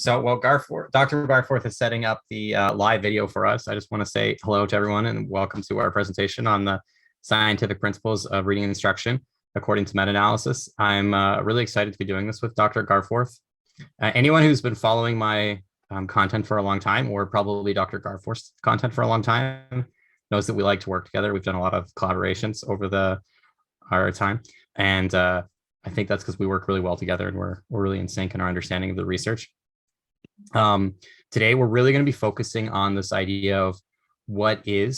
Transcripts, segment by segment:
Well, Dr. Garforth is setting up the live video for us. I just want to say hello to everyone and welcome to our presentation on the scientific principles of reading instruction according to meta-analysis. I'm really excited to be doing this with Dr. Garforth. Anyone who's been following my content for a long time, or probably Dr. Garforth's content for a long time, knows that we like to work together. We've done a lot of collaborations over our time, and I think that's because we work really well together and we're really in sync in our understanding of the research. Today, we're really going to be focusing on this idea of what do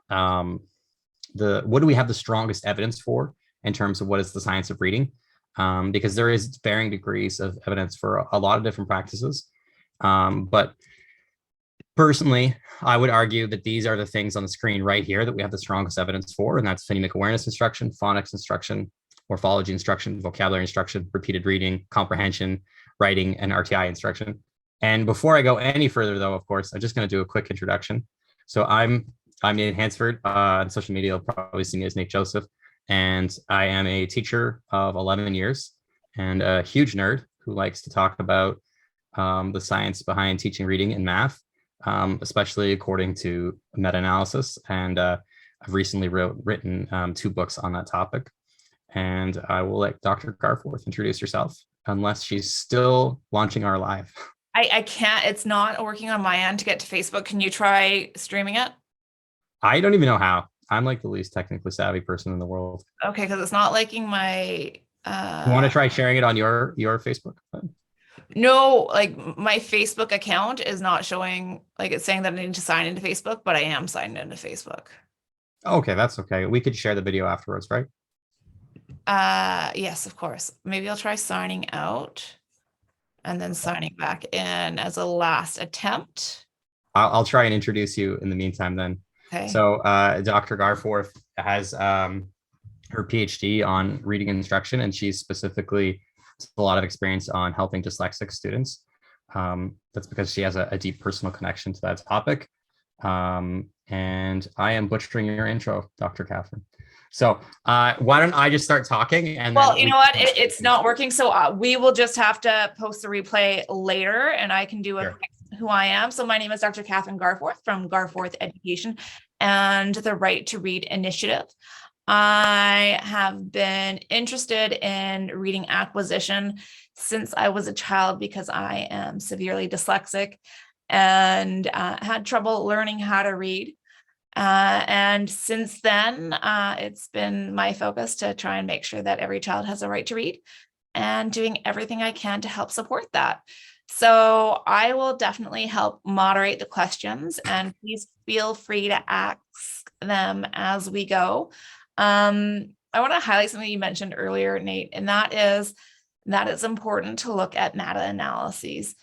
we have the strongest evidence for in terms of what is the science of reading, because there is varying degrees of evidence for a lot of different practices. But personally, I would argue that these are the things on the screen right here that we have the strongest evidence for, and that's phonemic awareness instruction, phonics instruction, morphology instruction, vocabulary instruction, repeated reading, comprehension, writing, and RTI instruction. And before I go any further, though, of course, I'm just going to do a quick introduction. So I'm Nate Hansford. On social media, you'll probably see me as Nate Joseph. And I am a teacher of 11 years and a huge nerd who likes to talk about the science behind teaching reading and math, especially according to meta-analysis. And I've recently written 2 books on that topic. And I will let Dr. Garforth introduce herself, unless she's still launching our live. I can't, it's not working on my end to get to Facebook. Can you try streaming it? I don't even know how. I'm like the least technically savvy person in the world. Okay, because it's not liking my... You want to try sharing it on your Facebook? No, like my Facebook account is not showing, like it's saying that I need to sign into Facebook, but I am signed into Facebook. Okay, that's okay. We could share the video afterwards, right? Yes, of course. Maybe I'll try signing out and then signing back in as a last attempt. I'll try and introduce you in the meantime then. Okay. So Dr. Garforth has her Ph.D. on reading instruction, and she's specifically a lot of experience on helping dyslexic students. That's because she has a deep personal connection to that topic. And I am butchering your intro, Dr. Kathryn. So why don't I just start talking? And well, you know what? It's not working. So we will just have to post the replay later, and I can do who I am. So my name is Dr. Kathryn Garforth from Garforth Education and the Right to Read Initiative. I have been interested in reading acquisition since I was a child because I am severely dyslexic and had trouble learning how to read. And since then, it's been my focus to try and make sure that every child has a right to read and doing everything I can to help support that. So I will definitely help moderate the questions, and please feel free to ask them as we go. I want to highlight something you mentioned earlier, Nate, and that is that it's important to look at meta-analyses.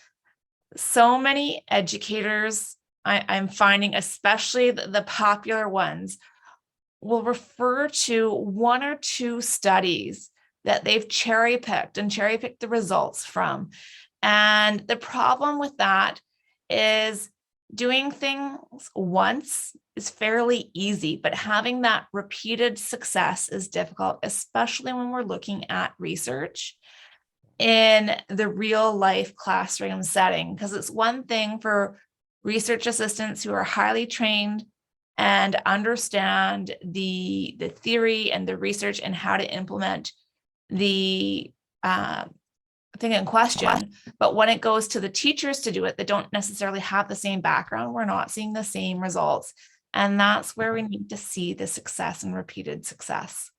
So many educators, I'm finding, especially the popular ones, will refer to 1 or 2 studies that they've cherry-picked the results from. And the problem with that is doing things once is fairly easy, but having that repeated success is difficult, especially when we're looking at research in the real life classroom setting, because it's one thing for research assistants who are highly trained and understand the theory and the research and how to implement the thing in question. But when it goes to the teachers to do it, that don't necessarily have the same background, we're not seeing the same results. And that's where we need to see the success and repeated success.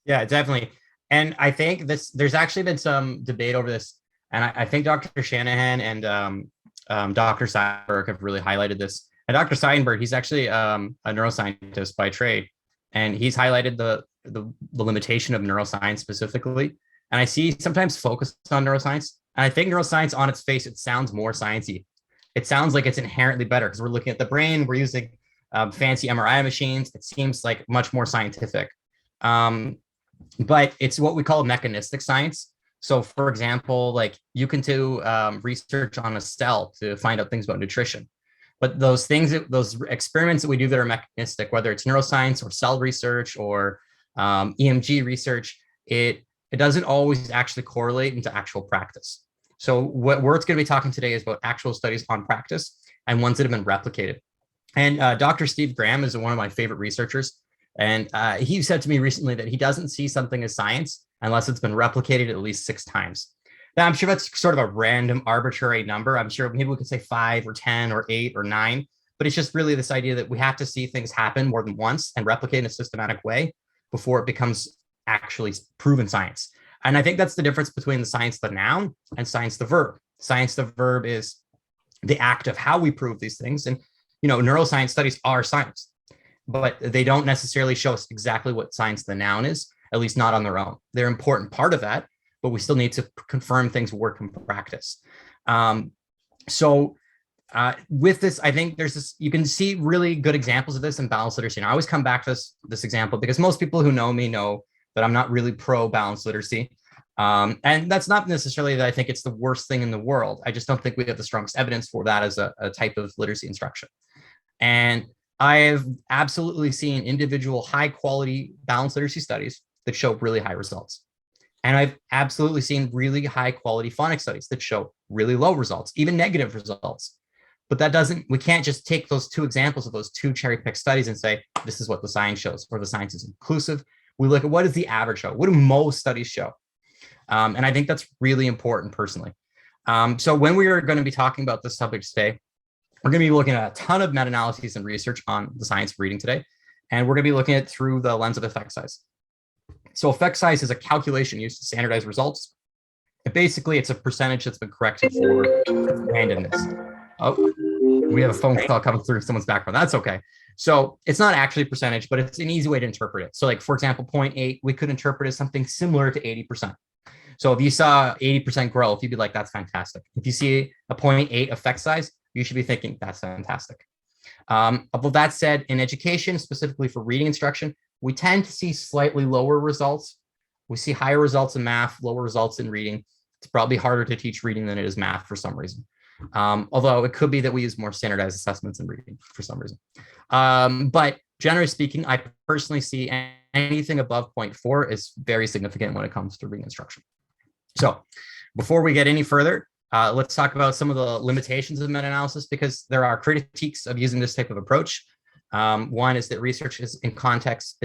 Yeah, definitely. And I think there's actually been some debate over this. And I think Dr. Shanahan and Dr. Steinberg have really highlighted this. And Dr. Steinberg, he's actually a neuroscientist by trade, and he's highlighted the limitation of neuroscience specifically. And I see sometimes focus on neuroscience, and I think neuroscience on its face, it sounds more sciencey. It sounds like it's inherently better because we're looking at the brain, we're using fancy MRI machines. It seems like much more scientific, but it's what we call mechanistic science. So for example, like you can do research on a cell to find out things about nutrition, but those experiments that we do that are mechanistic, whether it's neuroscience or cell research or EMG research, it doesn't always actually correlate into actual practice. So what we're going to be talking today is about actual studies on practice and ones that have been replicated. And Dr. Steve Graham is one of my favorite researchers. And he said to me recently that he doesn't see something as science unless it's been replicated at least 6 times. Now, I'm sure that's sort of a random arbitrary number. I'm sure maybe we could say 5 or 10 or 8 or 9, but it's just really this idea that we have to see things happen more than once and replicate in a systematic way before it becomes actually proven science. And I think that's the difference between the science, the noun, and science, the verb. Science, the verb is the act of how we prove these things. And, neuroscience studies are science, but they don't necessarily show us exactly what science, the noun is, at least not on their own. They're an important part of that, but we still need to confirm things work in practice. With this, I think there's this, you can see really good examples of this in balanced literacy. And I always come back to this example because most people who know me know that I'm not really pro balanced literacy. And that's not necessarily that I think it's the worst thing in the world. I just don't think we have the strongest evidence for that as a type of literacy instruction. And I have absolutely seen individual high quality balanced literacy studies that show really high results. And I've absolutely seen really high quality phonics studies that show really low results, even negative results. But we can't just take those 2 examples of those 2 cherry picked studies and say, this is what the science shows, or the science is inclusive. We look at what does the average show? What do most studies show? And I think that's really important personally. So when we are going to be talking about this subject today, we're going to be looking at a ton of meta-analyses and research on the science of reading today. And we're going to be looking at it through the lens of effect size. So effect size is a calculation used to standardize results. And basically, it's a percentage that's been corrected for randomness. Oh, we have a phone call coming through someone's background. That's okay. So it's not actually a percentage, but it's an easy way to interpret it. So like, for example, 0.8, we could interpret as something similar to 80%. So if you saw 80% growth, you'd be like, that's fantastic. If you see a 0.8 effect size, you should be thinking that's fantastic. But that said, in education, specifically for reading instruction, we tend to see slightly lower results. We see higher results in math, lower results in reading. It's probably harder to teach reading than it is math for some reason. Although it could be that we use more standardized assessments in reading for some reason. But generally speaking, I personally see anything above 0.4 is very significant when it comes to reading instruction. So before we get any further, let's talk about some of the limitations of meta-analysis, because there are critiques of using this type of approach. One is that research is context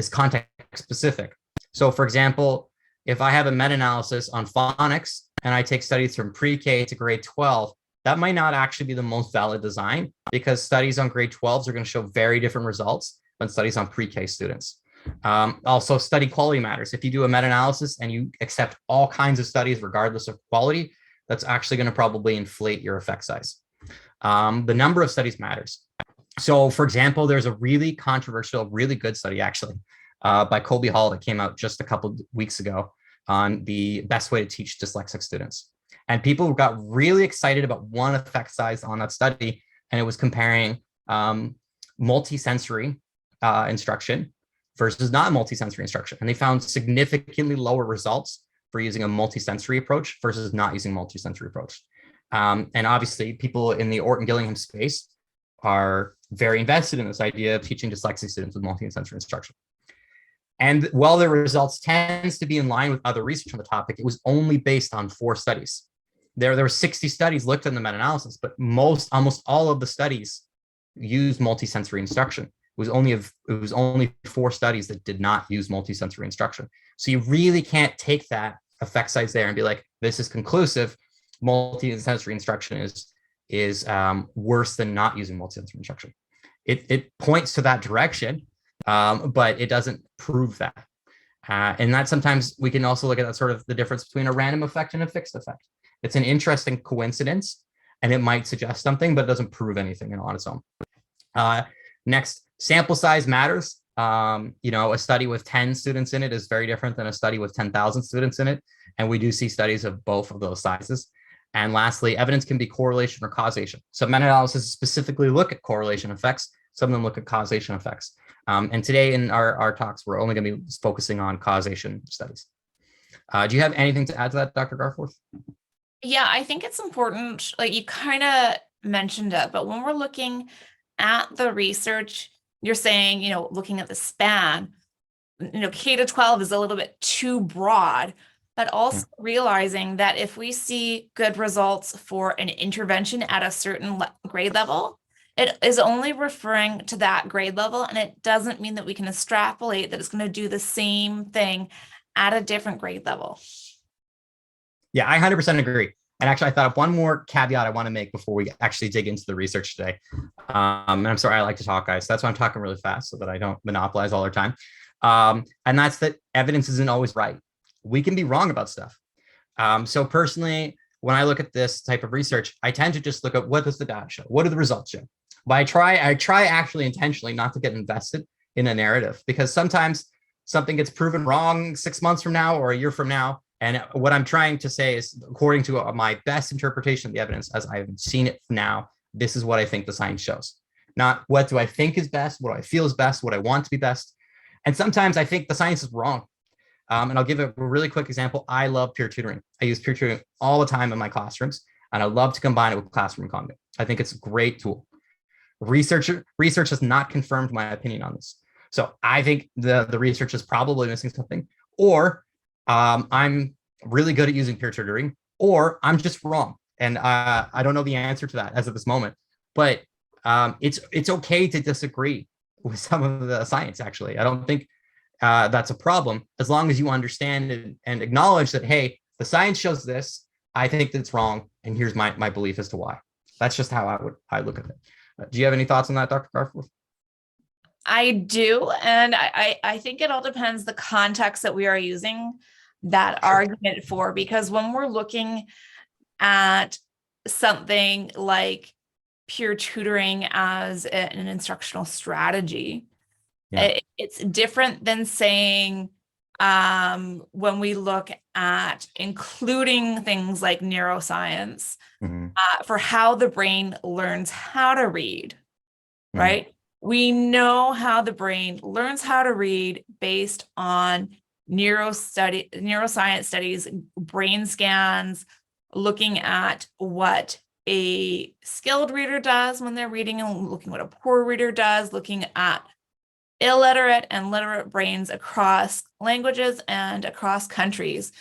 specific. So for example, if I have a meta-analysis on phonics and I take studies from pre-K to grade 12, that might not actually be the most valid design, because studies on grade 12s are going to show very different results than studies on pre-K students. Also, study quality matters. If you do a meta-analysis and you accept all kinds of studies regardless of quality, that's actually going to probably inflate your effect size. The number of studies matters. So for example, there's a really controversial, really good study actually by Colby Hall that came out just a couple of weeks ago on the best way to teach dyslexic students. And people got really excited about one effect size on that study, and it was comparing multisensory instruction versus not multisensory instruction. And they found significantly lower results for using a multisensory approach versus not using multisensory approach. And obviously people in the Orton-Gillingham space are very invested in this idea of teaching dyslexic students with multisensory instruction. And while the results tends to be in line with other research on the topic, it was only based on 4 studies. There were 60 studies looked in the meta-analysis, but almost all of the studies used multisensory instruction. It was only 4 studies that did not use multisensory instruction. So you really can't take that effect size there and be like, this is conclusive. Multisensory instruction is worse than not using multisensory instruction. It points to that direction, but it doesn't prove that. And that sometimes we can also look at that sort of the difference between a random effect and a fixed effect. It's an interesting coincidence, and it might suggest something, but it doesn't prove anything on its own. Next, sample size matters. A study with 10 students in it is very different than a study with 10,000 students in it. And we do see studies of both of those sizes. And lastly, evidence can be correlation or causation. So meta-analysis specifically look at correlation effects. Some of them look at causation effects. And today in our talks, we're only going to be focusing on causation studies. Do you have anything to add to that, Dr. Garforth? Yeah, I think it's important, like you kind of mentioned it, but when we're looking at the research, you're saying, looking at the span, K to 12 is a little bit too broad. but also realizing that if we see good results for an intervention at a certain grade level, it is only referring to that grade level, and it doesn't mean that we can extrapolate that it's going to do the same thing at a different grade level. Yeah, I 100% agree. And actually, I thought of one more caveat I want to make before we actually dig into the research today. And I'm sorry, I like to talk, guys. So that's why I'm talking really fast so that I don't monopolize all our time. And that's that evidence isn't always right. We can be wrong about stuff. So personally, when I look at this type of research, I tend to just look at what does the data show? What do the results show? But I try actually intentionally not to get invested in a narrative, because sometimes something gets proven wrong 6 months from now or a year from now. And what I'm trying to say is, according to my best interpretation of the evidence, as I've seen it now, this is what I think the science shows. Not what do I think is best, what do I feel is best, what I want to be best. And sometimes I think the science is wrong. And I'll give a really quick example. I love peer tutoring. I use peer tutoring all the time in my classrooms, and I love to combine it with classroom content. I think it's a great tool. Research has not confirmed my opinion on this. So I think the research is probably missing something, or I'm really good at using peer tutoring, or I'm just wrong. And I don't know the answer to that as of this moment, but it's okay to disagree with some of the science, actually. I don't think that's a problem, as long as you understand and acknowledge that, hey, the science shows this, I think that's wrong, and here's my belief as to why. That's just how I look at it. Do you have any thoughts on that, Dr. Garforth? I do. And I think it all depends the context that we are using that argument for, because when we're looking at something like peer tutoring as an instructional strategy, it's different than saying when we look at including things like neuroscience for how the brain learns how to read, right? We know how the brain learns how to read based on neuroscience studies, brain scans, looking at what a skilled reader does when they're reading and looking what a poor reader does, looking at illiterate and literate brains across languages and across countries.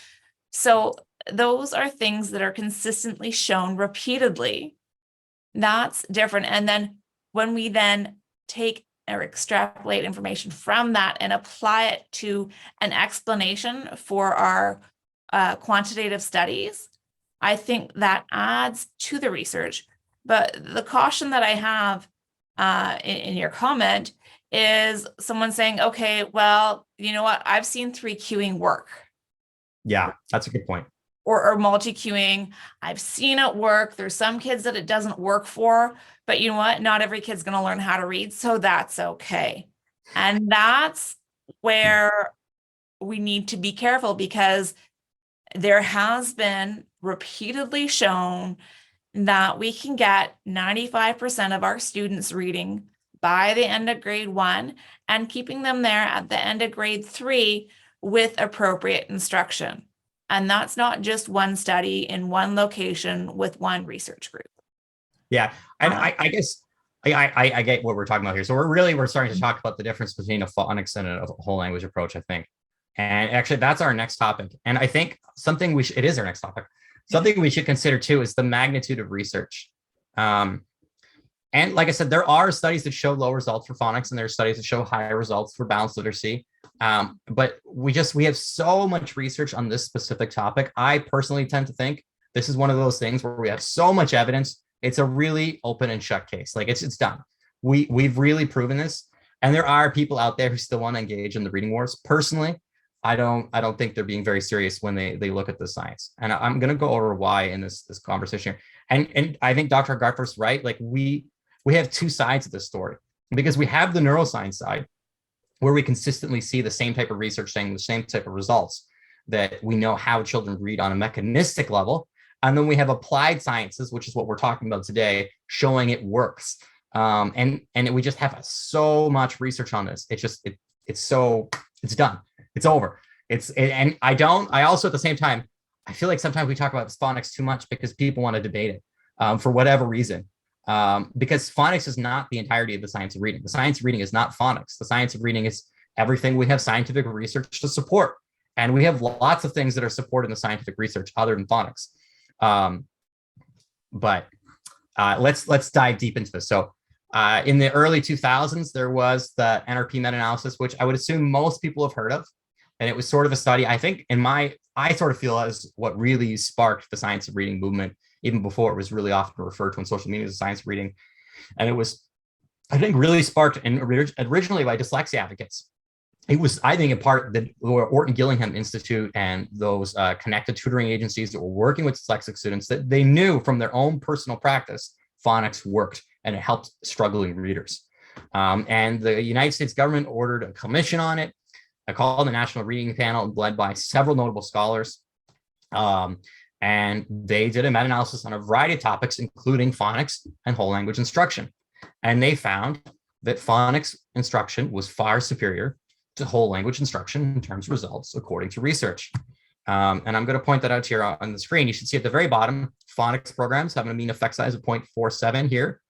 So those are things that are consistently shown repeatedly. That's different. And then when we then take or extrapolate information from that and apply it to an explanation for our quantitative studies, I think that adds to the research. But the caution that I have in your comment is someone saying, okay, well, you know what? I've seen 3Qing work. Yeah, that's a good point. Or multi-queuing. I've seen it work. There's some kids that it doesn't work for, but you know what? Not every kid's going to learn how to read, so that's okay. And that's where we need to be careful, because there has been repeatedly shown that we can get 95% of our students reading by the end of grade 1 and keeping them there at the end of grade 3 with appropriate instruction. And that's not just one study in one location with one research group. Yeah, and I guess I get what we're talking about here. So we're starting to talk about the difference between a phonics and a whole language approach, I think. And actually, that's our next topic. And I think something it is our next topic. Something we should consider too is the magnitude of research. And like I said, there are studies that show low results for phonics, and there are studies that show higher results for balanced literacy. But we have so much research on this specific topic. I personally tend to think this is one of those things where we have so much evidence. It's a really open and shut case. Like it's done. We've really proven this. And there are people out there who still want to engage in the reading wars. Personally, I don't think they're being very serious when they look at the science. And I'm going to go over why in this conversation. And I think Dr. Garforth's right. Like we have two sides of this story, because we have the neuroscience side, where we consistently see the same type of research saying the same type of results, that we know how children read on a mechanistic level. And then we have applied sciences, which is what we're talking about today, showing it works. And we just have so much research on this. It's done. It's over. I also, at the same time, I feel like sometimes we talk about phonics too much because people want to debate it for whatever reason. Because phonics is not the entirety of the science of reading. The science of reading is not phonics. The science of reading is everything we have scientific research to support. And we have lots of things that are supported in the scientific research other than phonics. But let's dive deep into this. So in the early 2000s, there was the NRP meta-analysis, which I would assume most people have heard of. And it was sort of a study, I think, I sort of feel as what really sparked the science of reading movement, even before it was really often referred to on social media as science of reading. And it was, I think, really sparked originally by dyslexia advocates. It was, I think, in part the Orton Gillingham Institute and those connected tutoring agencies that were working with dyslexic students, that they knew from their own personal practice, phonics worked and it helped struggling readers. And the United States government ordered a commission on it. I called the National Reading Panel, led by several notable scholars. And they did a meta-analysis on a variety of topics, including phonics and whole language instruction. And they found that phonics instruction was far superior to whole language instruction in terms of results, according to research. And I'm going to point that out here on the screen. You should see at the very bottom, phonics programs have a mean effect size of 0.47 here.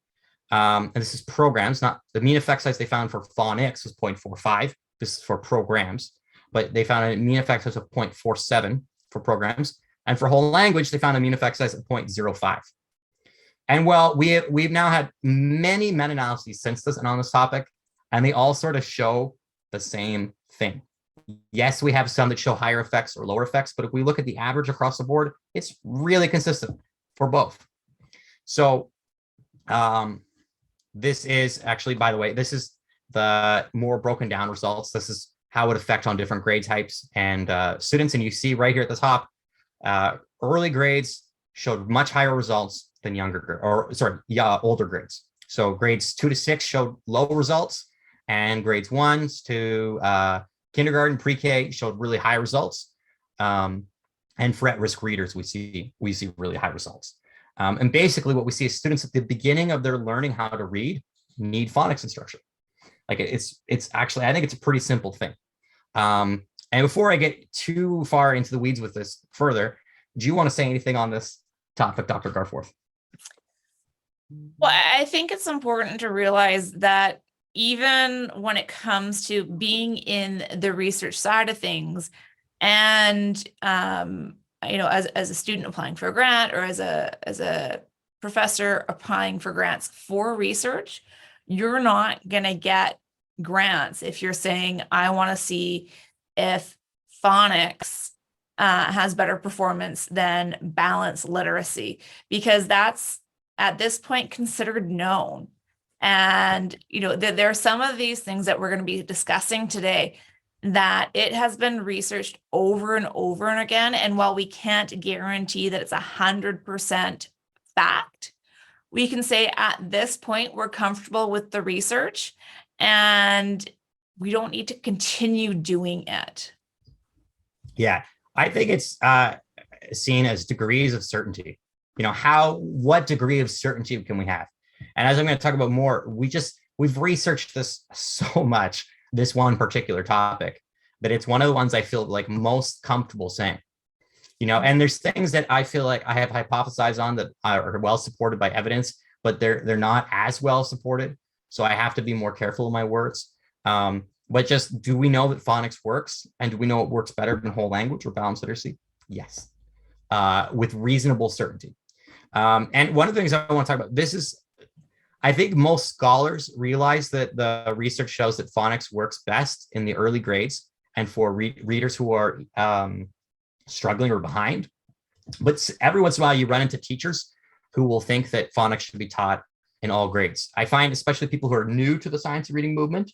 And this is programs, not the mean effect size they found for phonics was 0.45. This is for programs, but they found a mean effect size of 0.47 for programs. And for whole language, they found a mean effect size of 0.05. And well, we've now had many meta-analyses since this and on this topic, and they all sort of show the same thing. Yes, we have some that show higher effects or lower effects, but if we look at the average across the board, it's really consistent for both. So this is actually, by the way, this is the more broken down results. This is how it would affect on different grade types and students. And you see right here at the top, early grades showed much higher results than older grades. So grades 2 to 6 showed low results, and grades 1 to kindergarten, pre-K showed really high results. And for at-risk readers, we see really high results. And basically what we see is students at the beginning of their learning how to read need phonics instruction. Like it's actually, I think it's a pretty simple thing. And before I get too far into the weeds with this further, do you want to say anything on this topic, Dr. Garforth? Well, I think it's important to realize that even when it comes to being in the research side of things, and as a student applying for a grant, or as a professor applying for grants for research, you're not going to get grants if you're saying, I want to see if phonics has better performance than balanced literacy, because that's at this point considered known. And, there are some of these things that we're going to be discussing today that it has been researched over and over and again. And while we can't guarantee that it's 100% fact, we can say at this point, we're comfortable with the research and we don't need to continue doing it. Yeah, I think it's seen as degrees of certainty. What degree of certainty can we have? And as I'm going to talk about more, we've researched this so much, this one particular topic, that it's one of the ones I feel like most comfortable saying. And there's things that I feel like I have hypothesized on that are well supported by evidence, but they're not as well supported. So I have to be more careful in my words. But just, do we know that phonics works? And do we know it works better than whole language or balanced literacy? Yes, with reasonable certainty. And one of the things I want to talk about, I think most scholars realize that the research shows that phonics works best in the early grades and for readers who are struggling or behind. But every once in a while, you run into teachers who will think that phonics should be taught in all grades. I find especially people who are new to the science of reading movement,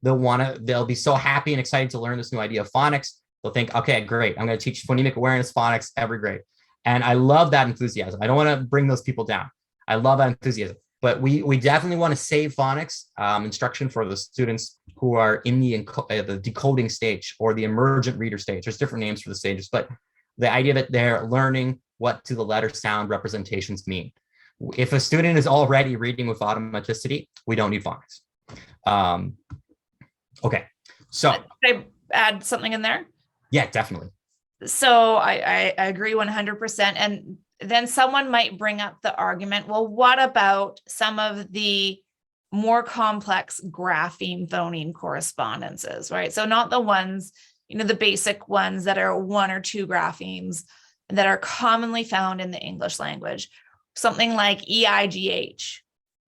they'll be so happy and excited to learn this new idea of phonics. They'll think, okay, great, I'm going to teach phonemic awareness phonics every grade. And I love that enthusiasm. I don't want to bring those people down. I love that enthusiasm. But we definitely want to save phonics instruction for the students who are in the decoding stage or the emergent reader stage. There's different names for the stages, but the idea that they're learning what do the letter sound representations mean. If a student is already reading with automaticity, we don't need phonics. Okay, so. Can I add something in there? Yeah, definitely. So I agree 100%. And then someone might bring up the argument, well, what about some of the more complex grapheme phoneme correspondences, right? So not the ones the basic ones that are 1 or 2 graphemes that are commonly found in the English language. Something like EIGH,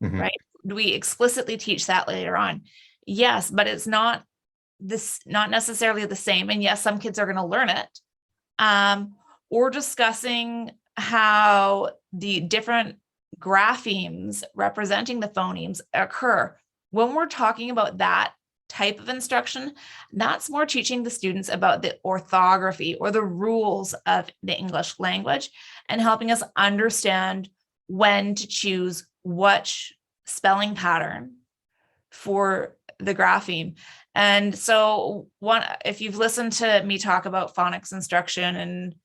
right? Do we explicitly teach that later on? Yes, but it's not necessarily the same. And yes, some kids are going to learn it. Or discussing how the different graphemes representing the phonemes occur. When we're talking about that type of instruction, that's more teaching the students about the orthography or the rules of the English language and helping us understand when to choose which spelling pattern for the grapheme. And so if you've listened to me talk about phonics instruction and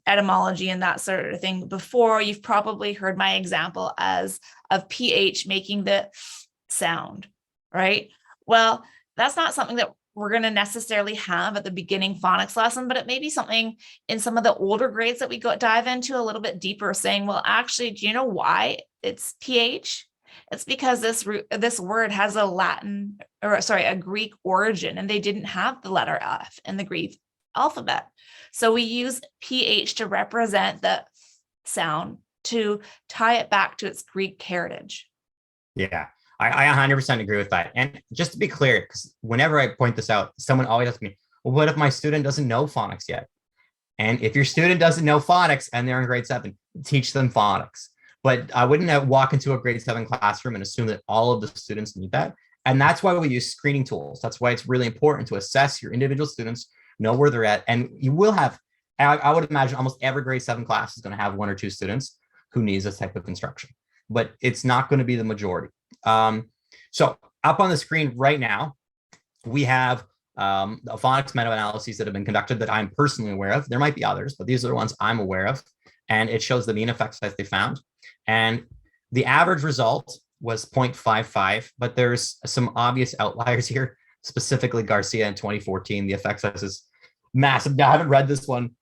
etymology and that sort of thing before, you've probably heard my example of PH making the sound, right? Well, that's not something that we're going to necessarily have at the beginning phonics lesson, but it may be something in some of the older grades that we dive into a little bit deeper, saying, well, actually, do you know why it's PH? It's because this word has a Greek origin, and they didn't have the letter F in the Greek alphabet. So we use PH to represent the sound, to tie it back to its Greek heritage. Yeah, I 100% agree with that. And just to be clear, because whenever I point this out, someone always asks me, well, what if my student doesn't know phonics yet? And if your student doesn't know phonics and they're in grade 7, teach them phonics. But I wouldn't walk into a grade 7 classroom and assume that all of the students need that. And that's why we use screening tools. That's why it's really important to assess your individual students, know where they're at. And you will have, I would imagine almost every grade 7 class is going to have 1 or 2 students who needs this type of instruction, but it's not going to be the majority. So up on the screen right now, we have the phonics meta-analyses that have been conducted that I'm personally aware of. There might be others, but these are the ones I'm aware of. And it shows the mean effect size they found. And the average result was 0.55, but there's some obvious outliers here, specifically Garcia in 2014. The effect size is massive. Now, I haven't read this one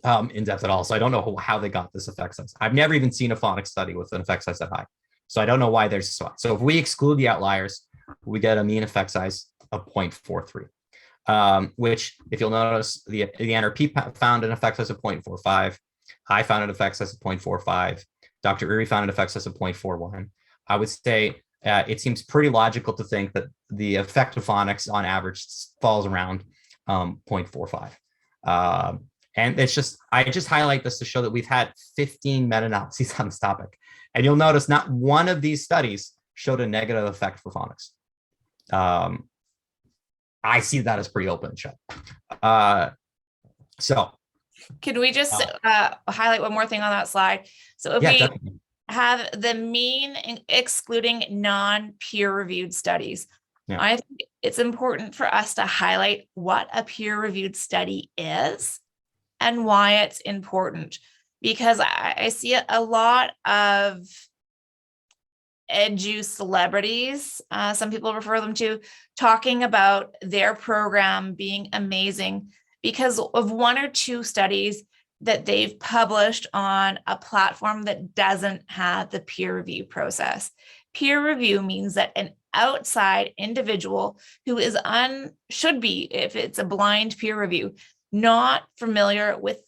in depth at all, so I don't know how they got this effect size. I've never even seen a phonics study with an effect size that high. So I don't know why there's so high. So if we exclude the outliers, we get a mean effect size of 0.43, which, if you'll notice, the NRP found an effect size of 0.45. I found an effect size of 0.45. Dr. Uri found an effect size of 0.41. I would say it seems pretty logical to think that the effect of phonics on average falls around 0.45. And it's just, I just highlight this to show that we've had 15 meta-analyses on this topic. And you'll notice not one of these studies showed a negative effect for phonics. I see that as pretty open and shut. So can we just highlight one more thing on that slide? So if we definitely have the mean excluding non-peer-reviewed studies, I think it's important for us to highlight what a peer-reviewed study is and why it's important, because I see a lot of edu celebrities, some people refer them to, talking about their program being amazing because of 1 or 2 studies that they've published on a platform that doesn't have the peer review process. Peer review means that an outside individual who is should be, if it's a blind peer review, not familiar with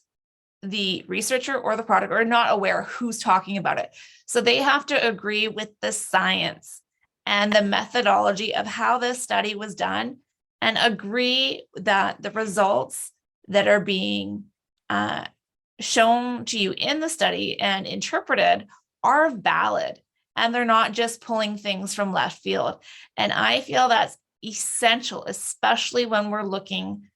the researcher or the product or not aware who's talking about it. So they have to agree with the science and the methodology of how this study was done and agree that the results that are being shown to you in the study and interpreted are valid, and they're not just pulling things from left field. And I feel that's essential, especially when we're looking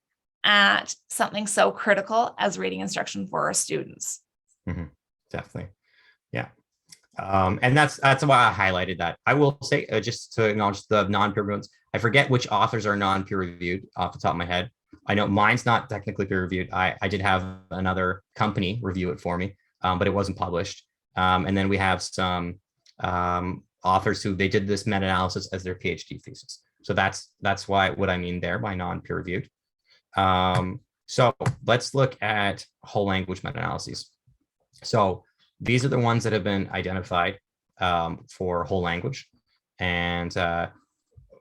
at something so critical as reading instruction for our students. Definitely. Yeah. And that's why I highlighted that. I will say, just to acknowledge the non-peer reviewed, I forget which authors are non-peer reviewed off the top of my head. I know mine's not technically peer reviewed. I did have another company review it for me, but it wasn't published. And then we have some authors who they did this meta-analysis as their PhD thesis. So that's why what I mean there by non-peer reviewed. So let's look at whole language meta-analyses. So these are the ones that have been identified for whole language. And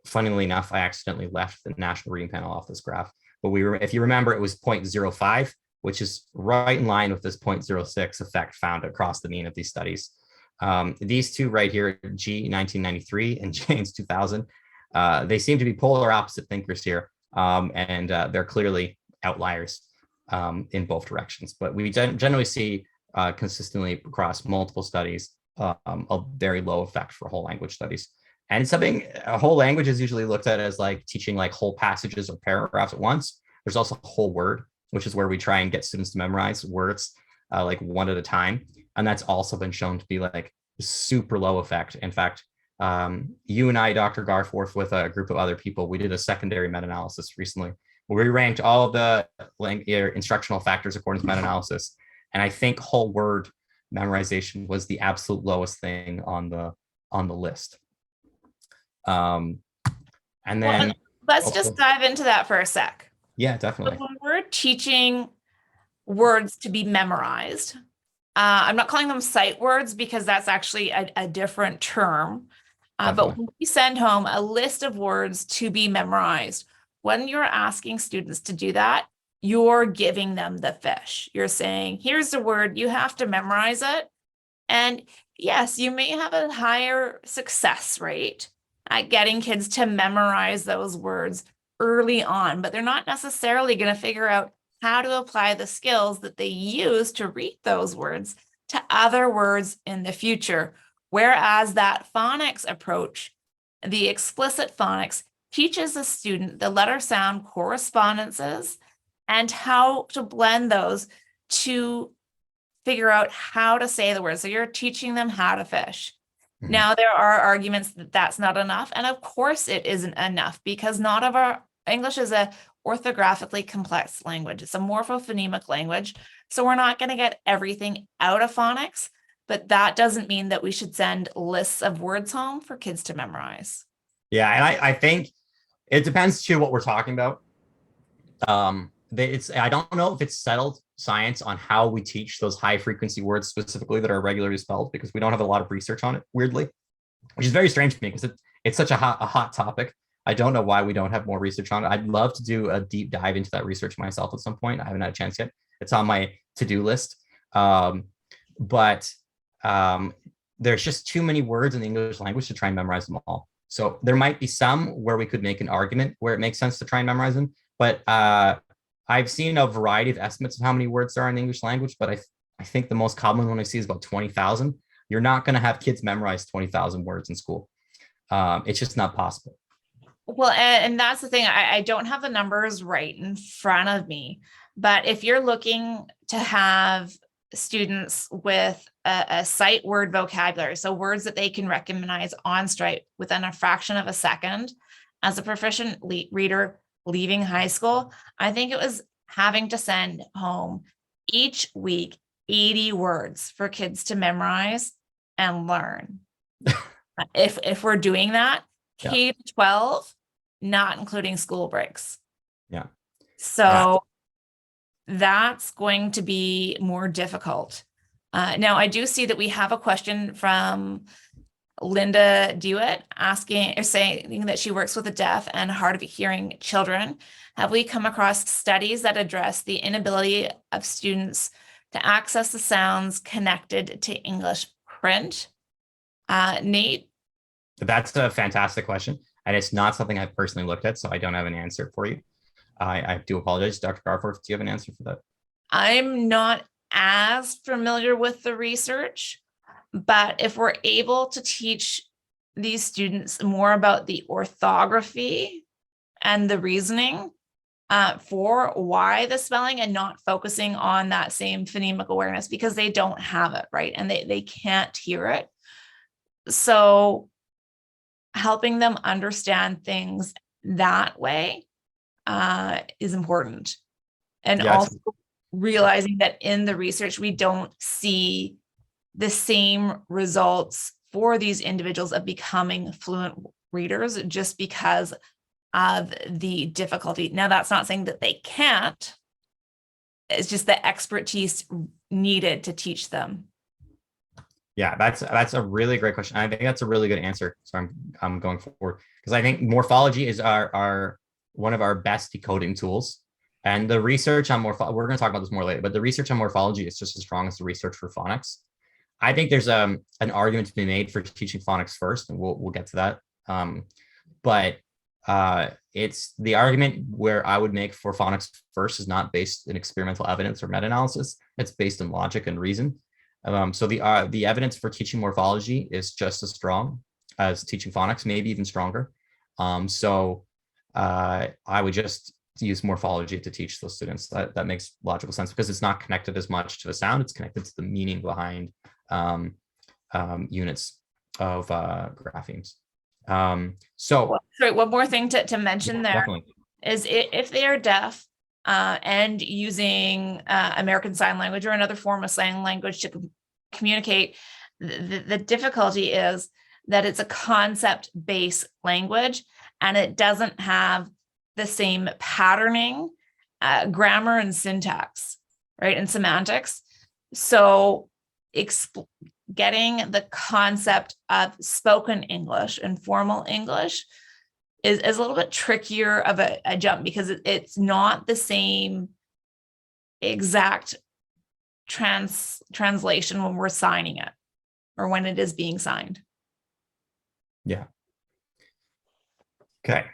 funnily enough, I accidentally left the National Reading Panel off this graph. but if you remember, it was 0.05, which is right in line with this 0.06 effect found across the mean of these studies. These two right here, G 1993 and James 2000, they seem to be polar opposite thinkers here, and they're clearly outliers in both directions. But we generally see consistently across multiple studies a very low effect for whole language studies. And a whole language is usually looked at as like teaching like whole passages or paragraphs at once. There's also whole word, which is where we try and get students to memorize words like one at a time. And that's also been shown to be like super low effect. In fact, you and I, Dr. Garforth, with a group of other people, we did a secondary meta-analysis recently where we ranked all of the instructional factors according to meta-analysis. And I think whole word memorization was the absolute lowest thing on the list. And then let's just dive into that for a sec. Yeah, definitely. So when we're teaching words to be memorized, I'm not calling them sight words because that's actually a different term. But when we send home a list of words to be memorized, when you're asking students to do that, you're giving them the fish. You're saying, here's the word, you have to memorize it. And yes, you may have a higher success rate at getting kids to memorize those words early on, but they're not necessarily going to figure out how to apply the skills that they use to read those words to other words in the future. Whereas that phonics approach, the explicit phonics, teaches a student the letter sound correspondences and how to blend those to figure out how to say the words. So you're teaching them how to fish. Mm-hmm. Now, there are arguments that that's not enough. And of course it isn't enough because not of our English is a orthographically complex language. It's a morphophonemic language. So we're not going to get everything out of phonics, but that doesn't mean that we should send lists of words home for kids to memorize. Yeah, and I think it depends too what we're talking about. I don't know if it's settled science on how we teach those high frequency words specifically that are regularly spelled, because we don't have a lot of research on it, weirdly, which is very strange to me because it's such a hot topic. I don't know why we don't have more research on it. I'd love to do a deep dive into that research myself at some point. I haven't had a chance yet. It's on my to-do list. But there's just too many words in the English language to try and memorize them all. So there might be some where we could make an argument where it makes sense to try and memorize them. But I've seen a variety of estimates of how many words there are in the English language, but I think the most common one I see is about 20,000. You're not going to have kids memorize 20,000 words in school. It's just not possible. Well, and that's the thing. I don't have the numbers right in front of me, but if you're looking to have students with a sight word vocabulary, so words that they can recognize on straight within a fraction of a second, as a proficient reader leaving high school, I think it was having to send home each week 80 words for kids to memorize and learn. If we're doing that, K to 12, not including school breaks. Yeah. So that's going to be more difficult. Now, I do see that we have a question from Linda Dewitt asking or saying that she works with the deaf and hard of hearing children. Have we come across studies that address the inability of students to access the sounds connected to English print? Nate? That's a fantastic question. And it's not something I've personally looked at, so I don't have an answer for you. I do apologize. Dr. Garforth, do you have an answer for that? I'm not as familiar with the research, but if we're able to teach these students more about the orthography and the reasoning for why the spelling and not focusing on that same phonemic awareness because they don't have it, right? And they can't hear it. So helping them understand things that way is important. And also realizing that in the research, we don't see the same results for these individuals of becoming fluent readers just because of the difficulty. Now, that's not saying that they can't. It's just the expertise needed to teach them. Yeah, that's a really great question. I think that's a really good answer. So I'm going forward because I think morphology is our one of our best decoding tools. And the research on we're going to talk about this more later, but the research on morphology is just as strong as the research for phonics. I think there's an argument to be made for teaching phonics first, and we'll get to that. But it's the argument where I would make for phonics first is not based in experimental evidence or meta-analysis. It's based in logic and reason. So the evidence for teaching morphology is just as strong as teaching phonics, maybe even stronger. So I would just use morphology to teach those students. That makes logical sense because it's not connected as much to the sound. It's connected to the meaning behind units of graphemes. So sorry, one more thing to mention there definitely. Is if they are deaf and using American Sign Language or another form of sign language to communicate, the difficulty is that it's a concept-based language and it doesn't have the same patterning, grammar and syntax, right, and semantics. So getting the concept of spoken English and formal English is a little bit trickier of a jump because it's not the same exact translation when we're signing it or when it is being signed. Yeah. Okay.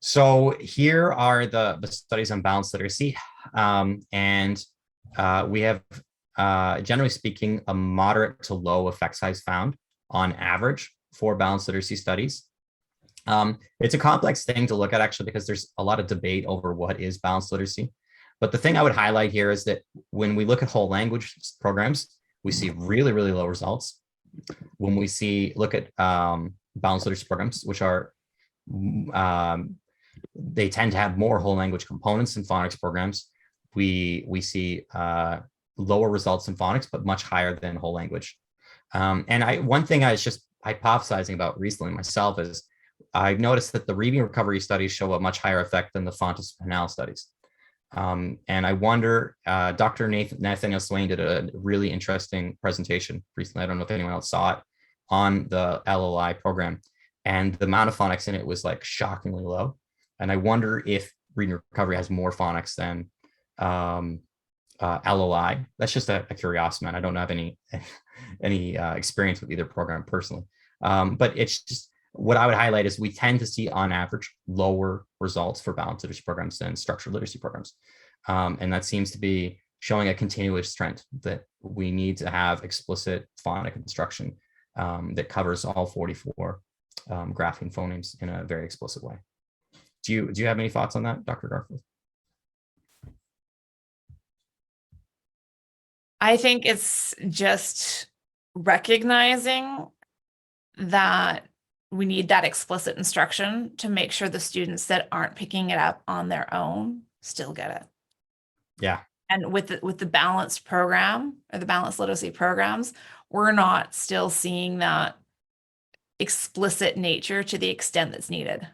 So here are the studies on balanced literacy. And we have, generally speaking, a moderate to low effect size found on average for balanced literacy studies. It's a complex thing to look at actually because there's a lot of debate over what is balanced literacy. But the thing I would highlight here is that when we look at whole language programs, we see really, really low results. When we look at balanced literacy programs, which are, they tend to have more whole language components than phonics programs, we see lower results in phonics, but much higher than whole language. And one thing I was just hypothesizing about recently myself is I've noticed that the reading recovery studies show a much higher effect than the Fontes Pinal studies. And I wonder, Dr. Nathaniel Swain did a really interesting presentation recently. I don't know if anyone else saw it on the LLI program, and the amount of phonics in it was like shockingly low. And I wonder if reading recovery has more phonics than LLI. That's just a curiosity, man. I don't have any experience with either program personally, but it's just what I would highlight is we tend to see on average lower results for balanced literacy programs than structured literacy programs, and that seems to be showing a continuous trend that we need to have explicit phonic instruction that covers all 44 grapheme phonemes in a very explicit way. Do you have any thoughts on that, Dr. Garforth? I think it's just recognizing that we need that explicit instruction to make sure the students that aren't picking it up on their own still get it. Yeah. And with the balanced program or the balanced literacy programs, we're not still seeing that explicit nature to the extent that's needed.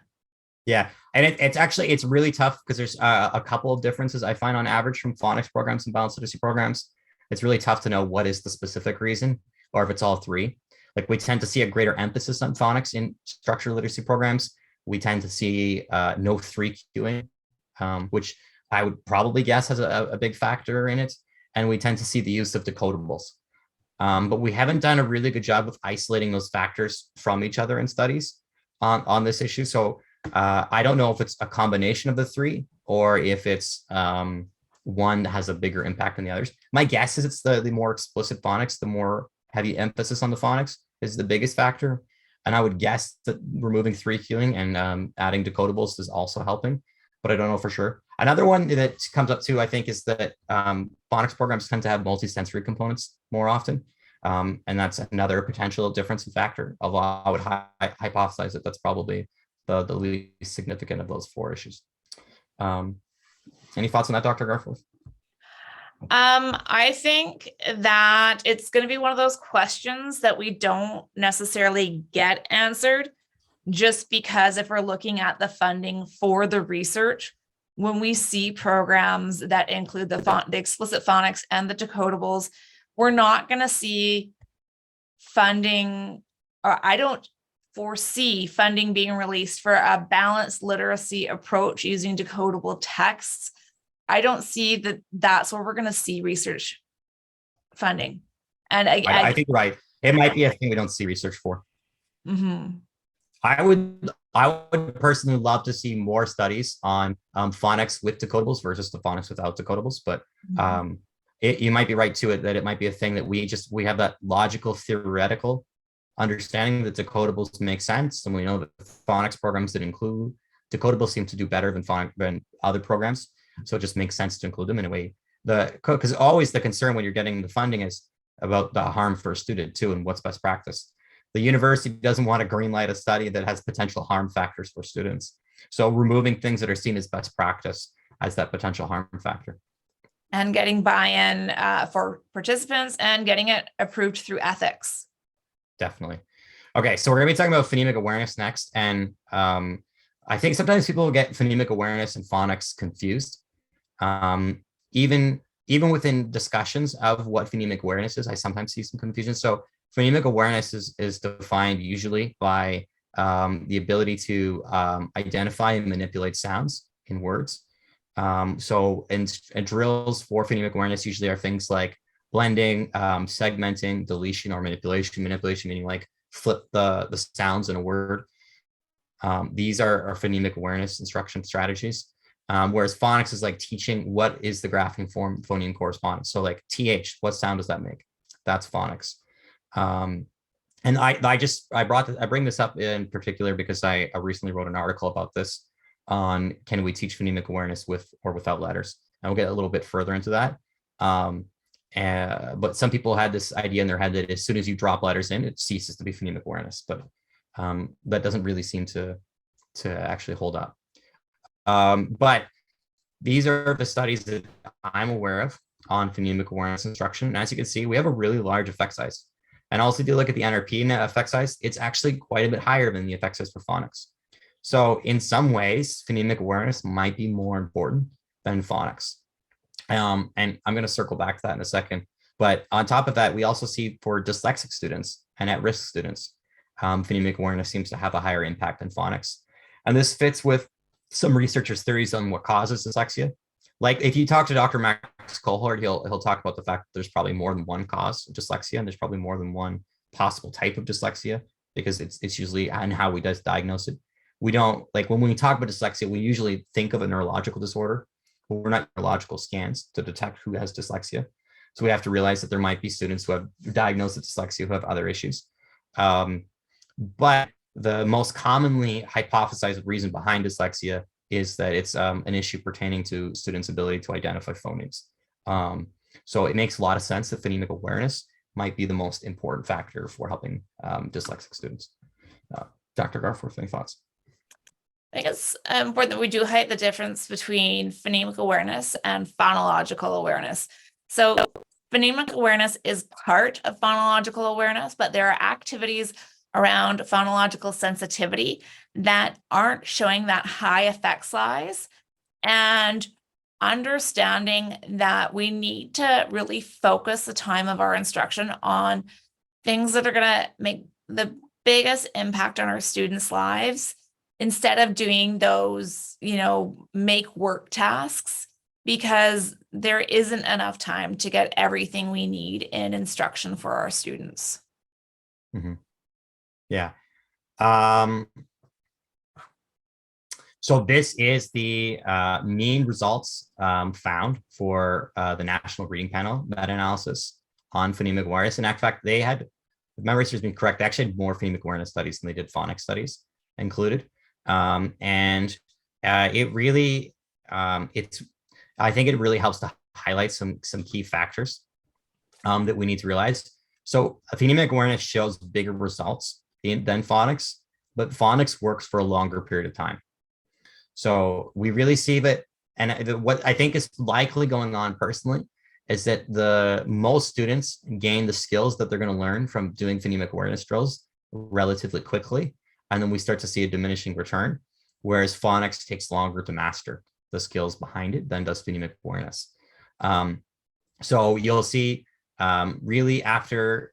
Yeah, and it's really tough because there's a couple of differences I find on average from phonics programs and balanced literacy programs. It's really tough to know what is the specific reason or if it's all three. Like we tend to see a greater emphasis on phonics in structured literacy programs. We tend to see no 3 cueing, which I would probably guess has a big factor in it. And we tend to see the use of decodables. But we haven't done a really good job of isolating those factors from each other in studies on this issue. So I don't know if it's a combination of the three or if it's one that has a bigger impact than the others. My guess is it's the more explicit phonics, the more heavy emphasis on the phonics is the biggest factor. And I would guess that removing 3 cueing and adding decodables is also helping, but I don't know for sure. Another one that comes up too, I think, is that phonics programs tend to have multisensory components more often. And that's another potential difference in factor. Although I would hypothesize that that's probably the least significant of those 4 issues. Any thoughts on that, Dr. Garforth? I think that it's going to be one of those questions that we don't necessarily get answered, just because if we're looking at the funding for the research, when we see programs that include the explicit phonics and the decodables, we're not going to see funding, or I don't foresee funding being released for a balanced literacy approach using decodable texts I don't see that that's where we're going to see research funding. And I think you're right. It might be a thing we don't see research for. Mm-hmm. I would personally love to see more studies on phonics with decodables versus the phonics without decodables, but you might be right to it that it might be a thing that we have that logical theoretical understanding that decodables make sense, and we know that phonics programs that include decodables seem to do better than other programs, so it just makes sense to include them in a way. Because always the concern when you're getting the funding is about the harm for a student too, and what's best practice. The university doesn't want to greenlight a study that has potential harm factors for students. So removing things that are seen as best practice as that potential harm factor. And getting buy-in for participants and getting it approved through ethics. Definitely. Okay, so we're going to be talking about phonemic awareness next. And I think sometimes people get phonemic awareness and phonics confused. Even within discussions of what phonemic awareness is, I sometimes see some confusion. So phonemic awareness is defined usually by the ability to identify and manipulate sounds in words. So drills for phonemic awareness usually are things like blending, segmenting, deletion, or manipulation. Manipulation meaning like flip the sounds in a word. These are phonemic awareness instruction strategies. Whereas phonics is like teaching what is the grapheme form phoneme correspondence. So like TH, what sound does that make? That's phonics. And I bring this up in particular because I recently wrote an article about this on can we teach phonemic awareness with or without letters? And we'll get a little bit further into that. But some people had this idea in their head that as soon as you drop letters in, it ceases to be phonemic awareness, but that doesn't really seem to actually hold up. But these are the studies that I'm aware of on phonemic awareness instruction. And as you can see, we have a really large effect size. And also, if you look at the NRP effect size, it's actually quite a bit higher than the effect size for phonics. So in some ways, phonemic awareness might be more important than phonics. And I'm going to circle back to that in a second. But on top of that, we also see for dyslexic students and at-risk students, phonemic awareness seems to have a higher impact than phonics. And this fits with some researchers' theories on what causes dyslexia. Like if you talk to Dr. Max Cohort, he'll talk about the fact that there's probably more than one cause of dyslexia, and there's probably more than one possible type of dyslexia because it's usually on how we diagnose it. We don't like when we talk about dyslexia, we usually think of a neurological disorder, but we're not neurological scans to detect who has dyslexia. So we have to realize that there might be students who have diagnosed with dyslexia who have other issues. But the most commonly hypothesized reason behind dyslexia is that it's an issue pertaining to students' ability to identify phonemes. So it makes a lot of sense that phonemic awareness might be the most important factor for helping dyslexic students. Dr. Garforth, any thoughts? I think it's important that we do highlight the difference between phonemic awareness and phonological awareness. So phonemic awareness is part of phonological awareness, but there are activities around phonological sensitivity that aren't showing that high effect size, and understanding that we need to really focus the time of our instruction on things that are going to make the biggest impact on our students' lives instead of doing those, make work tasks, because there isn't enough time to get everything we need in instruction for our students. Mm-hmm. Yeah. So this is the mean results found for the National Reading Panel meta-analysis on phonemic awareness. And in fact, they had, if memory serves me correct, they actually had more phonemic awareness studies than they did phonics studies included. It really, I think it really helps to highlight some key factors that we need to realize. So phonemic awareness shows bigger results than phonics, but phonics works for a longer period of time. So we really see that, and what I think is likely going on personally is that the most students gain the skills that they're going to learn from doing phonemic awareness drills relatively quickly, and then we start to see a diminishing return, whereas phonics takes longer to master the skills behind it than does phonemic awareness. So you'll see really after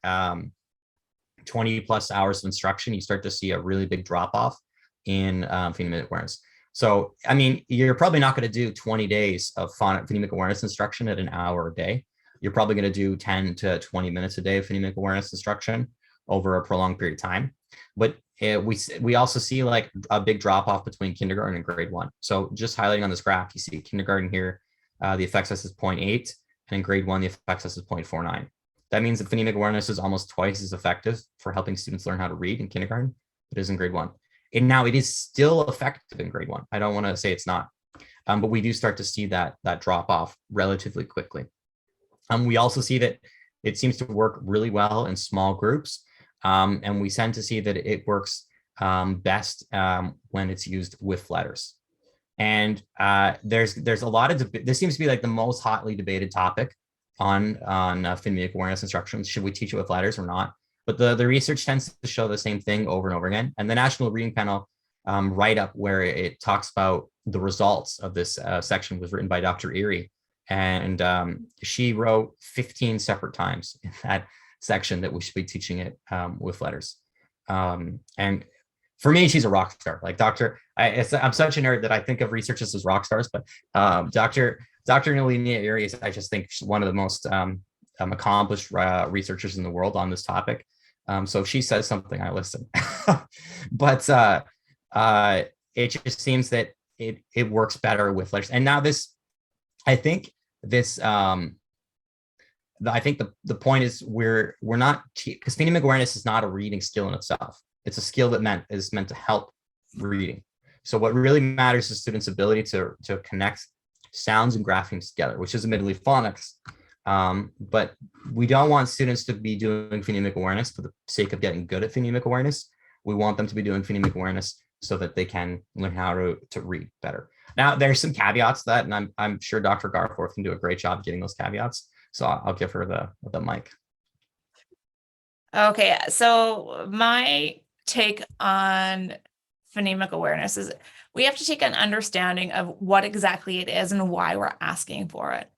20 plus hours of instruction, you start to see a really big drop off in phonemic awareness. So, I mean, you're probably not going to do 20 days of phonemic awareness instruction at an hour a day. You're probably going to do 10 to 20 minutes a day of phonemic awareness instruction over a prolonged period of time. But we also see like a big drop off between kindergarten and grade 1. So just highlighting on this graph, you see kindergarten here, the effect size is 0.8, and in grade 1, the effect size is 0.49. That means that phonemic awareness is almost twice as effective for helping students learn how to read in kindergarten than it is in grade 1. And now it is still effective in grade 1. I don't want to say it's not, but we do start to see that drop off relatively quickly. We also see that it seems to work really well in small groups, and we tend to see that it works best when it's used with letters. And there's a lot of this seems to be like the most hotly debated topic on phonemic awareness instruction. Should we teach it with letters or not? But the research tends to show the same thing over and over again. And the National Reading Panel write-up where it talks about the results of this section was written by Dr. Erie. And she wrote 15 separate times in that section that we should be teaching it with letters. And for me, she's a rock star. Like I'm such a nerd that I think of researchers as rock stars, but Dr. Nalini Erie is, I just think, she's one of the most accomplished researchers in the world on this topic. So if she says something, I listen. But it just seems that it works better with letters. And now I think the point is we're not, because phonemic awareness is not a reading skill in itself. It's a skill that is meant to help reading. So what really matters is students' ability to connect sounds and graphemes together, which is admittedly phonics. But we don't want students to be doing phonemic awareness for the sake of getting good at phonemic awareness. We want them to be doing phonemic awareness so that they can learn how to read better. Now, there's some caveats to that, and I'm sure Dr. Garforth can do a great job getting those caveats. So I'll give her the mic. Okay, so my take on phonemic awareness is we have to take an understanding of what exactly it is and why we're asking for it.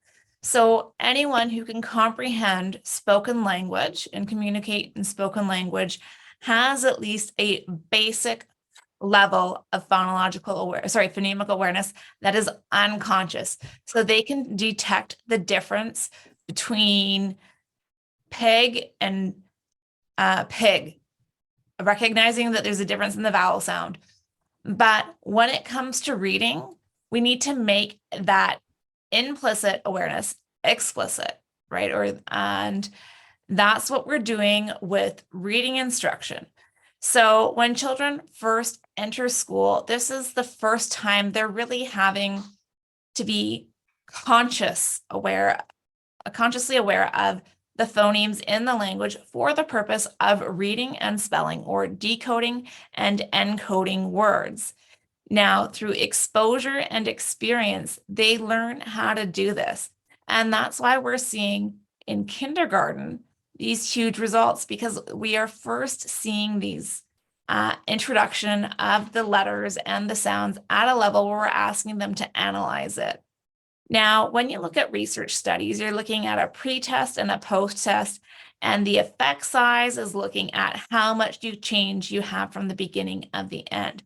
So anyone who can comprehend spoken language and communicate in spoken language has at least a basic level of phonemic awareness that is unconscious. So they can detect the difference between pig and pig, recognizing that there's a difference in the vowel sound. But when it comes to reading, we need to make that implicit awareness explicit, right? And that's what we're doing with reading instruction. So when children first enter school, this is the first time they're really having to be consciously aware of the phonemes in the language for the purpose of reading and spelling, or decoding and encoding words. Now, through exposure and experience, they learn how to do this. And that's why we're seeing in kindergarten these huge results, because we are first seeing these introduction of the letters and the sounds at a level where we're asking them to analyze it. Now, when you look at research studies, you're looking at a pre-test and a post-test, and the effect size is looking at how much change you have from the beginning of the end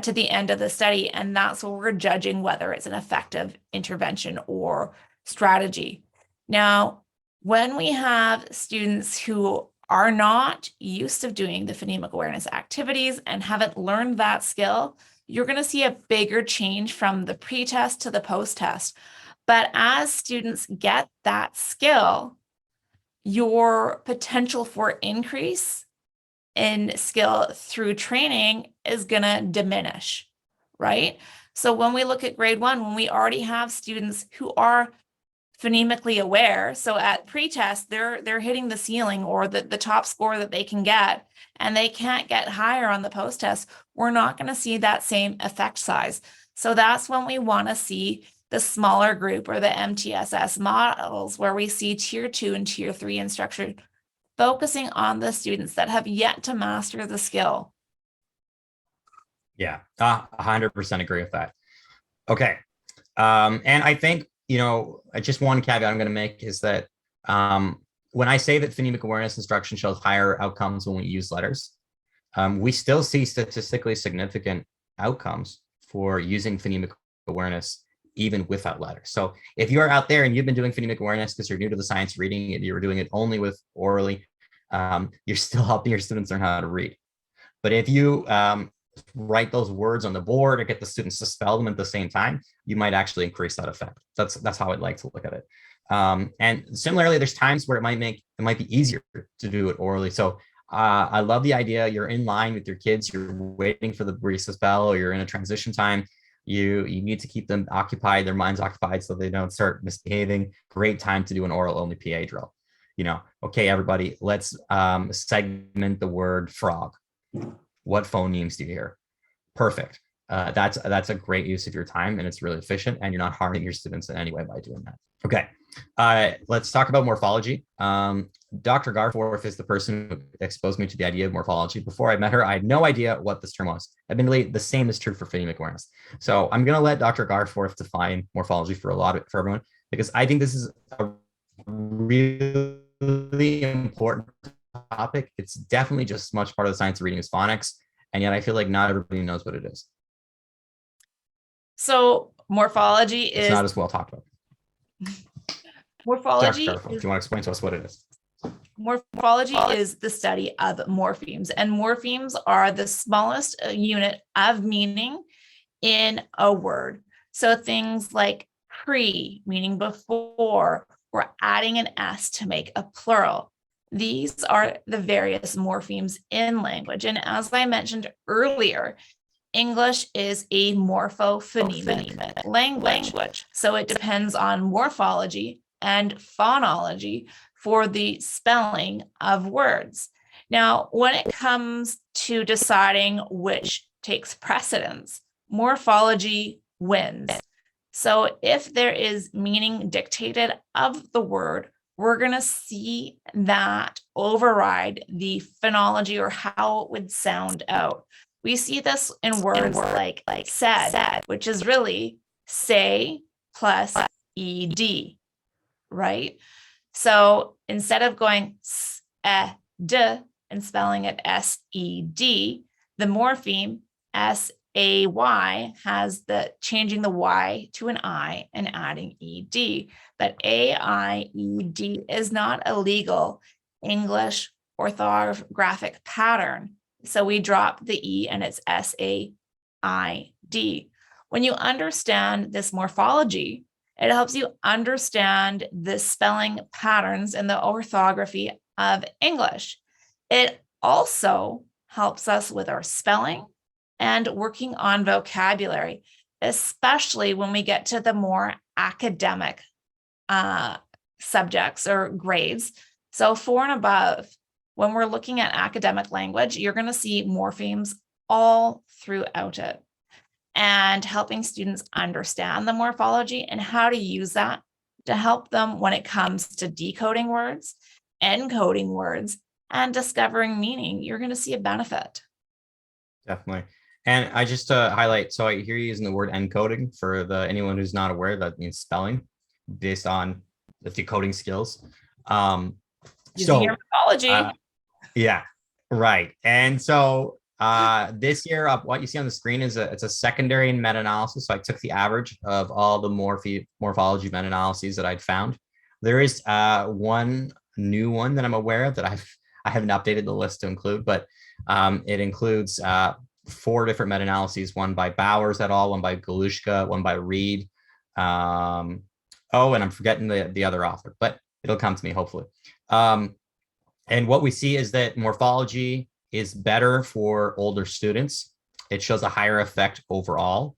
to the end of the study. And that's what we're judging whether it's an effective intervention or strategy. Now, when we have students who are not used to doing the phonemic awareness activities and haven't learned that skill, you're going to see a bigger change from the pre-test to the post-test. But as students get that skill, your potential for increase in skill through training is going to diminish, right? So when we look at grade 1, when we already have students who are phonemically aware, so at pre-test, they're hitting the ceiling or the top score that they can get, and they can't get higher on the post-test, we're not going to see that same effect size. So that's when we want to see the smaller group or the MTSS models, where we see tier 2 and tier 3 instruction focusing on the students that have yet to master the skill. Yeah, 100% agree with that. Okay. And I think, just one caveat I'm going to make is that when I say that phonemic awareness instruction shows higher outcomes when we use letters, we still see statistically significant outcomes for using phonemic awareness even without letters. So if you're out there and you've been doing phonemic awareness because you're new to the science of reading and you were doing it only with orally, you're still helping your students learn how to read. But if you write those words on the board or get the students to spell them at the same time, you might actually increase that effect. That's how I'd like to look at it. And similarly, there's times where it might be easier to do it orally. So I love the idea. You're in line with your kids. You're waiting for the barista's bell, or you're in a transition time. You need to keep them occupied, their minds occupied, so they don't start misbehaving. Great time to do an oral only PA drill. Okay, everybody, let's segment the word frog. What phonemes do you hear? Perfect. That's a great use of your time, and it's really efficient, and you're not harming your students in any way by doing that. Okay, let's talk about morphology. Dr. Garforth is the person who exposed me to the idea of morphology. Before I met her, I had no idea what this term was. Admittedly, the same is true for phonemic awareness. So I'm going to let Dr. Garforth define morphology for everyone, because I think this is a really important topic. It's definitely just as much part of the science of reading as phonics, and yet I feel like not everybody knows what it is. So morphology it's is not as well talked about. Morphology. Dr. Garforth, do you want to explain to us what it is? Morphology is the study of morphemes, and morphemes are the smallest unit of meaning in a word. So things like pre, meaning before, or adding an S to make a plural. These are the various morphemes in language. And as I mentioned earlier, English is a morphophonemic language. So it depends on morphology and phonology for the spelling of words. Now, when it comes to deciding which takes precedence, morphology wins. So if there is meaning dictated of the word, we're going to see that override the phonology or how it would sound out. We see this in words like said, which is really say plus ed, right? So instead of going s-e-d and spelling it s-e-d, the morpheme s-a-y has the changing the y to an I and adding ed. But a-i-e-d is not a legal English orthographic pattern. So we drop the E and it's S-A-I-D. When you understand this morphology, it helps you understand the spelling patterns and the orthography of English. It also helps us with our spelling and working on vocabulary, especially when we get to the more academic subjects or grades. So 4 and above, when we're looking at academic language, you're going to see morphemes all throughout it, and helping students understand the morphology and how to use that to help them when it comes to decoding words, encoding words, and discovering meaning. You're going to see a benefit. Definitely. And I just highlight, so I hear you using the word encoding. For anyone who's not aware, that means spelling based on the decoding skills. Using your morphology. Yeah, right. And so this year, what you see on the screen is it's a secondary meta-analysis. So I took the average of all the morphology meta-analyses that I'd found. There is one new one that I'm aware of that I haven't updated the list to include, but it includes 4 different meta-analyses, one by Bowers et al., one by Galushka, one by Reed. And I'm forgetting the other author, but it'll come to me hopefully. And what we see is that morphology is better for older students. It shows a higher effect overall.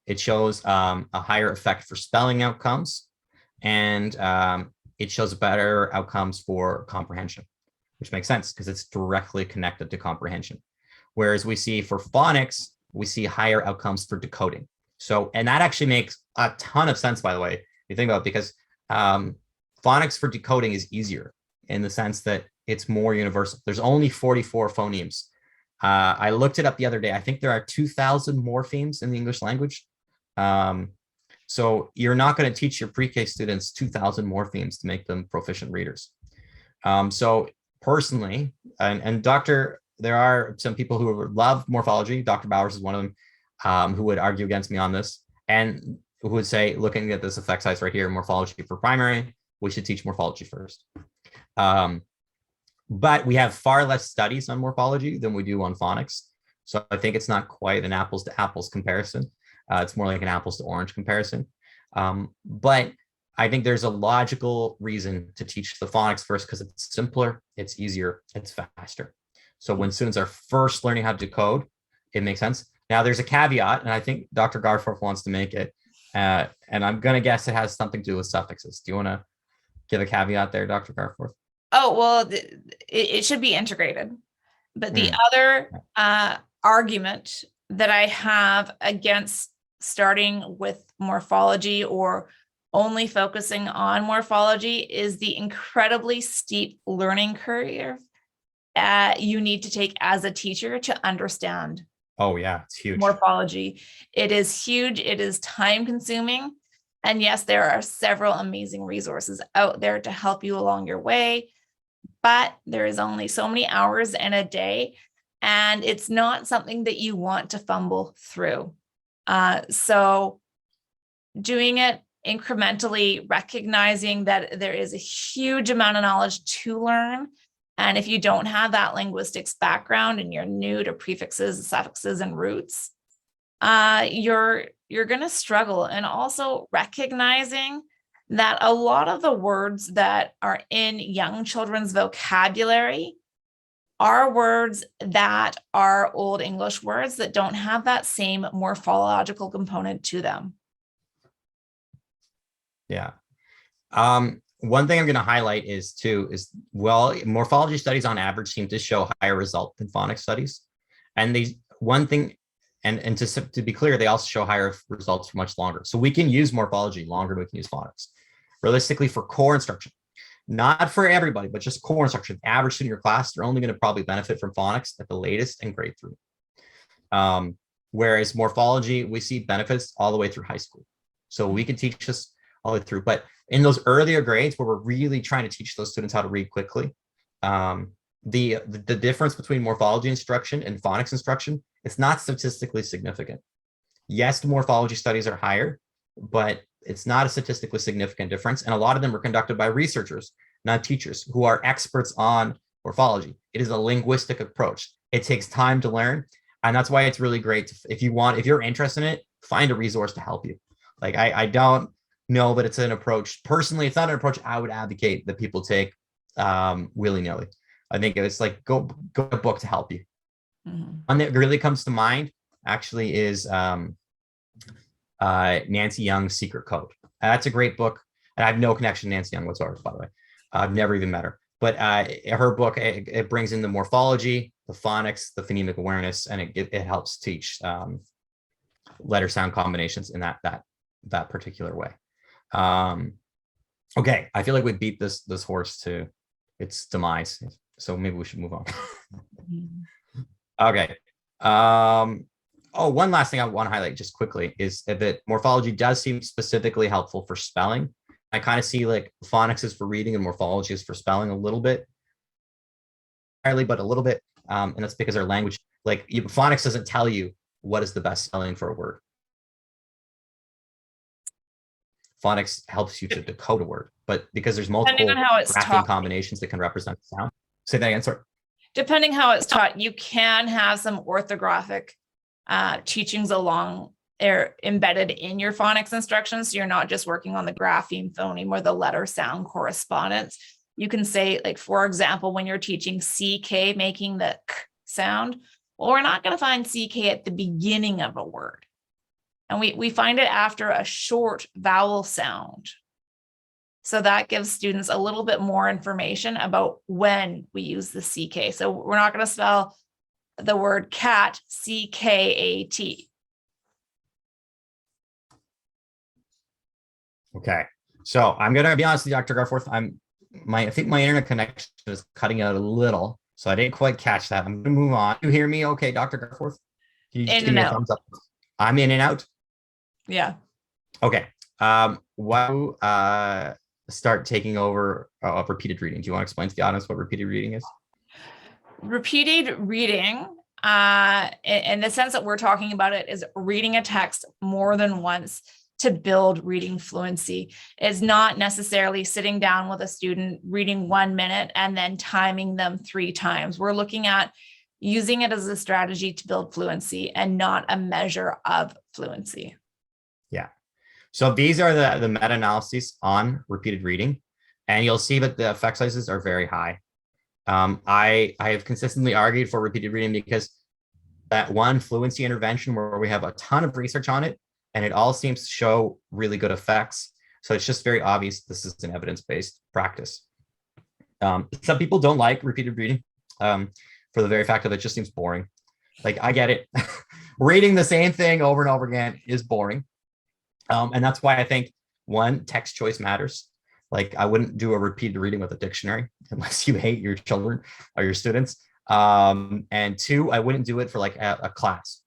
It shows a higher effect for spelling outcomes, and it shows better outcomes for comprehension, which makes sense because it's directly connected to comprehension. Whereas we see for phonics, we see higher outcomes for decoding. So, and that actually makes a ton of sense, by the way, if you think about it, because phonics for decoding is easier in the sense that it's more universal. There's only 44 phonemes. I looked it up the other day. I think there are 2,000 morphemes in the English language. So you're not going to teach your pre-K students 2,000 morphemes to make them proficient readers. So personally, and there are some people who love morphology. Dr. Bowers is one of them. who would argue against me on this, and who would say, looking at this effect size right here, morphology for primary, we should teach morphology first. But we have far less studies on morphology than we do on phonics. So I think it's not quite an apples to apples comparison. It's more like an apples to orange comparison. But I think there's a logical reason to teach the phonics first, because it's simpler, it's easier, it's faster. So when students are first learning how to decode, it makes sense. Now there's a caveat, and I think Dr. Garforth wants to make it, and I'm going to guess it has something to do with suffixes. Do you want to give a caveat there, Dr. Garforth? Oh, well, it should be integrated. But the other argument that I have against starting with morphology or only focusing on morphology is the incredibly steep learning curve you need to take as a teacher to understand. Oh yeah, it's huge. Morphology. It is huge. It is time consuming. And yes, there are several amazing resources out there to help you along your way, but there is only so many hours in a day, and it's not something that you want to fumble through. So doing it incrementally, recognizing that there is a huge amount of knowledge to learn. And if you don't have that linguistics background and you're new to prefixes, suffixes, and roots, you're going to struggle. And also recognizing that a lot of the words that are in young children's vocabulary are words that are Old English words that don't have that same morphological component to them. Yeah. One thing I'm going to highlight is morphology studies on average seem to show higher result than phonics studies. And and to be clear, they also show higher results for much longer. So we can use morphology longer than we can use phonics. Realistically, for core instruction, not for everybody, but just core instruction, average student in your class, they're only going to probably benefit from phonics at the latest in grade 3. Whereas morphology, we see benefits all the way through high school. So we can teach this all the way through. But in those earlier grades where we're really trying to teach those students how to read quickly, the difference between morphology instruction and phonics instruction, it's not statistically significant. Yes, the morphology studies are higher, but it's not a statistically significant difference. And a lot of them are conducted by researchers, not teachers, who are experts on morphology. It is a linguistic approach. It takes time to learn. And that's why it's really great. If you're interested in it, find a resource to help you. Like I don't know, but it's an approach. Personally, it's not an approach I would advocate that people take willy-nilly. I think it's like go a book to help you. One that really comes to mind actually is Nancy Young's Secret Code. That's a great book. And I have no connection to Nancy Young whatsoever, by the way. I've never even met her. But her book, it brings in the morphology, the phonics, the phonemic awareness, and it helps teach letter sound combinations in that particular way. Okay, I feel like we beat this horse to its demise, so maybe we should move on. Okay. One last thing I want to highlight just quickly is that morphology does seem specifically helpful for spelling. I kind of see like phonics is for reading and morphology is for spelling a little bit, but a little bit. And that's because our language, phonics doesn't tell you what is the best spelling for a word. Phonics helps you to decode a word, but because there's multiple graphic combinations that can represent sound. Say that again, sorry. Depending how it's taught, you can have some orthographic teachings along there embedded in your phonics instructions. So you're not just working on the grapheme, phoneme, or the letter sound correspondence. You can say, like, for example, when you're teaching CK, making the K sound, well, we're not going to find CK at the beginning of a word. And we find it after a short vowel sound. So that gives students a little bit more information about when we use the CK. So we're not going to spell the word cat, C-K-A-T. Okay. So I'm going to be honest with you, Dr. Garforth. I think my internet connection is cutting out a little, so I didn't quite catch that. I'm going to move on. You hear me okay, Dr. Garforth? Can you just give me a thumbs up? I'm in and out? Yeah. Okay. Start taking over repeated reading. Do you want to explain to the audience what repeated reading is? Repeated reading in the sense that we're talking about it, is reading a text more than once to build reading fluency. Is not necessarily sitting down with a student, reading 1 minute and then timing them 3 times. We're looking at using it as a strategy to build fluency and not a measure of fluency. Yeah. So these are the meta-analyses on repeated reading, and you'll see that the effect sizes are very high. I have consistently argued for repeated reading because that one fluency intervention where we have a ton of research on it, and it all seems to show really good effects. So it's just very obvious this is an evidence-based practice. Some people don't like repeated reading for the very fact that it just seems boring. Like, I get it. Reading the same thing over and over again is boring. And that's why I think, one, text choice matters. Like, I wouldn't do a repeated reading with a dictionary unless you hate your children or your students. And 2, I wouldn't do it for like a class.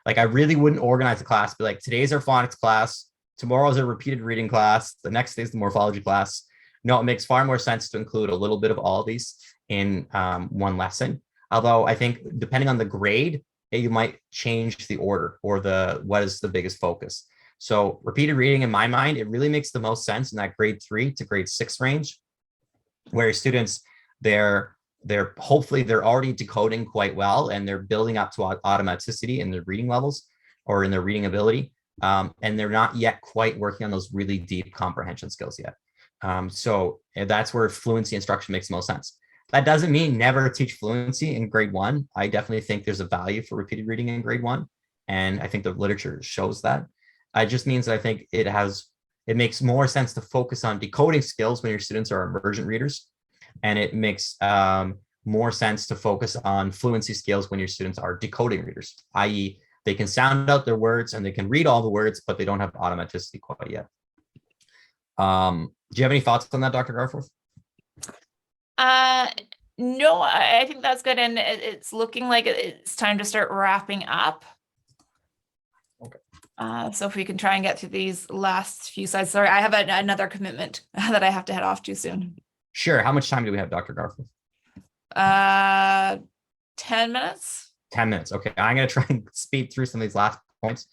Like, I really wouldn't organize a class, be like, today's our phonics class, tomorrow's a repeated reading class, the next day's the morphology class. No, it makes far more sense to include a little bit of all of these in one lesson. Although I think depending on the grade, you might change the order or what is the biggest focus. So repeated reading, in my mind, it really makes the most sense in that grade 3 to grade 6 range, where students, hopefully they're already decoding quite well and they're building up to automaticity in their reading levels or in their reading ability. And they're not yet quite working on those really deep comprehension skills yet. So that's where fluency instruction makes the most sense. That doesn't mean never teach fluency in grade 1. I definitely think there's a value for repeated reading in grade 1. And I think the literature shows that. It just means that I think it makes more sense to focus on decoding skills when your students are emergent readers. And it makes more sense to focus on fluency skills when your students are decoding readers, i.e. they can sound out their words and they can read all the words, but they don't have automaticity quite yet. Do you have any thoughts on that, Dr. Garforth? No, I think that's good. And it's looking like it's time to start wrapping up. Okay. So if we can try and get through these last few slides. Sorry, I have another commitment that I have to head off to soon. Sure. How much time do we have, Dr. Garforth? 10 minutes. 10 minutes. Okay. I'm going to try and speed through some of these last points.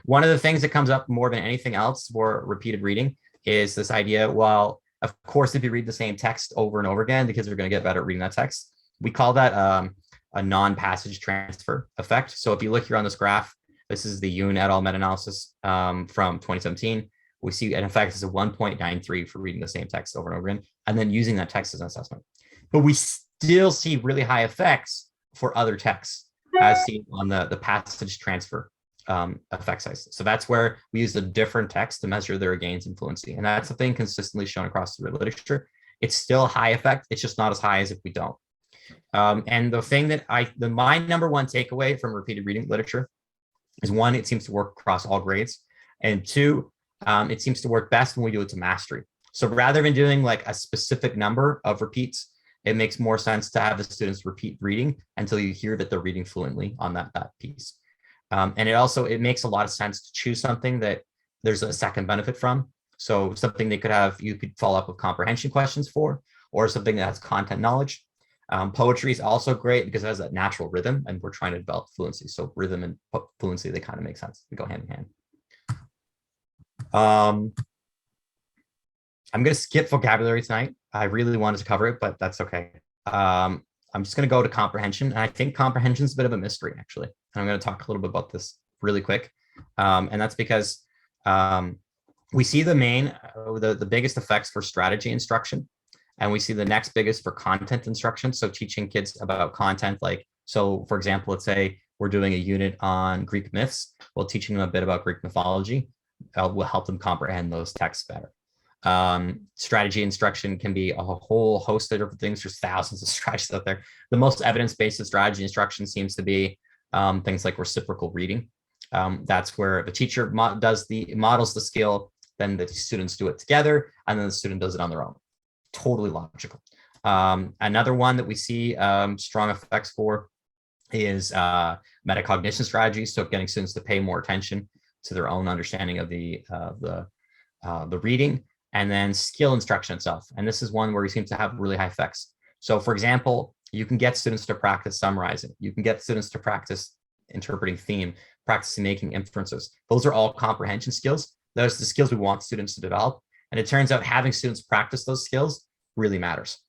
One of the things that comes up more than anything else for repeated reading is this idea, well, of course, if you read the same text over and over again, the kids are going to get better at reading that text. We call that a non-passage transfer effect. So if you look here on this graph, this is the Yoon et al. Meta-analysis from 2017. We see an effect is a 1.93 for reading the same text over and over again, and then using that text as an assessment. But we still see really high effects for other texts, as seen on the passage transfer effect size. So that's where we use a different text to measure their gains in fluency. And that's the thing consistently shown across the literature. It's still high effect. It's just not as high as if we don't. And the thing that my number one takeaway from repeated reading literature is, 1, it seems to work across all grades. And 2, it seems to work best when we do it to mastery. So rather than doing like a specific number of repeats, it makes more sense to have the students repeat reading until you hear that they're reading fluently on that piece. And it makes a lot of sense to choose something that there's a second benefit from. So something you could follow up with comprehension questions for, or something that has content knowledge. Poetry is also great because it has that natural rhythm, and we're trying to develop fluency. So rhythm and fluency, they kind of make sense. They go hand in hand. I'm going to skip vocabulary tonight. I really wanted to cover it, but that's okay. I'm just going to go to comprehension. And I think comprehension is a bit of a mystery, actually. And I'm going to talk a little bit about this really quick. And that's because we see the biggest effects for strategy instruction. And we see the next biggest for content instruction. So teaching kids about content, so for example, let's say we're doing a unit on Greek myths. Well, teaching them a bit about Greek mythology will help them comprehend those texts better. Strategy instruction can be a whole host of different things. There's thousands of strategies out there. The most evidence-based strategy instruction seems to be things like reciprocal reading. That's where the teacher models the skill, then the students do it together, and then the student does it on their own. Totally logical. Another one that we see strong effects for is metacognition strategies. So getting students to pay more attention to their own understanding of the reading. And then skill instruction itself. And this is one where we seem to have really high effects. So for example, You can get students to practice summarizing. You can get students to practice interpreting theme, practicing making inferences. Those are all comprehension skills. Those are the skills we want students to develop. And it turns out having students practice those skills really matters.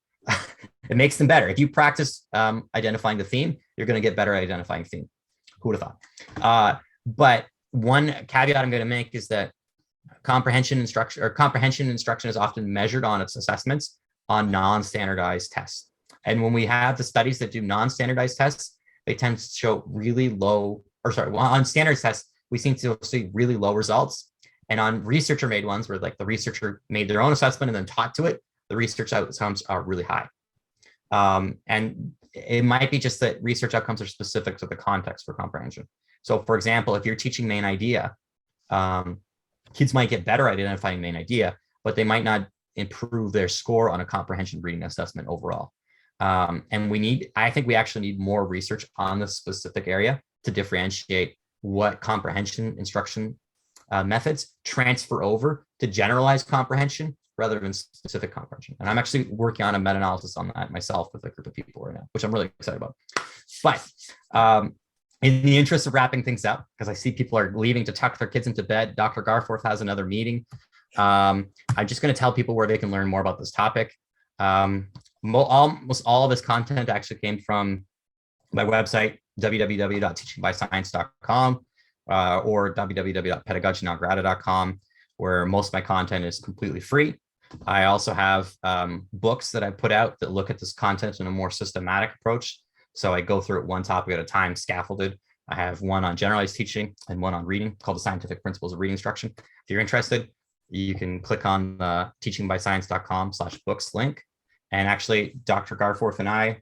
It makes them better. If you practice identifying the theme, you're going to get better at identifying theme. Who would have thought? But one caveat I'm going to make is that comprehension instruction is often measured on its assessments on non-standardized tests. And when we have the studies that do non-standardized tests, they tend to show really low, on standard tests, we seem to see really low results. And on researcher-made ones, where like the researcher made their own assessment and then taught to it, the research outcomes are really high. And it might be just that research outcomes are specific to the context for comprehension. So for example, if you're teaching main idea, kids might get better at identifying main idea, but they might not improve their score on a comprehension reading assessment overall. And I think we actually need more research on this specific area to differentiate what comprehension instruction methods transfer over to generalized comprehension rather than specific comprehension. And I'm actually working on a meta-analysis on that myself with a group of people right now, which I'm really excited about. But in the interest of wrapping things up, because I see people are leaving to tuck their kids into bed, Dr. Garforth has another meeting. I'm just going to tell people where they can learn more about this topic. Almost all of this content actually came from my website, www.teachingbyscience.com or www.pedagogynon-grata.com, where most of my content is completely free. I also have books that I put out that look at this content in a more systematic approach. So I go through it one topic at a time, scaffolded. I have one on generalized teaching and one on reading called The Scientific Principles of Reading Instruction. If you're interested, you can click on the teachingbyscience.com/books link. And actually, Dr. Garforth and I,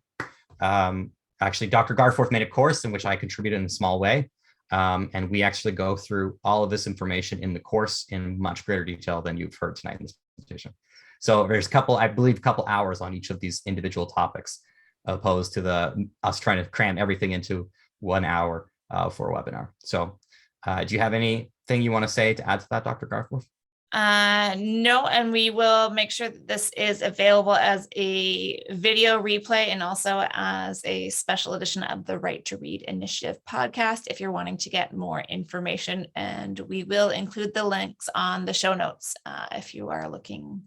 Dr. Garforth made a course in which I contributed in a small way. And we actually go through all of this information in the course in much greater detail than you've heard tonight in this presentation. So there's I believe a couple hours on each of these individual topics, opposed to us trying to cram everything into 1 hour for a webinar. So do you have anything you want to say to add to that, Dr. Garforth? No, and we will make sure that this is available as a video replay and also as a special edition of the Right to Read Initiative podcast if you're wanting to get more information. And we will include the links on the show notes if you are looking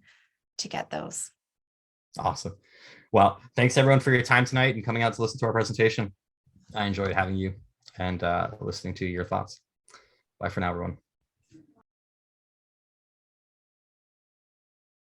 to get those. Awesome. Well, thanks everyone for your time tonight and coming out to listen to our presentation. I enjoyed having you and listening to your thoughts. Bye for now, everyone.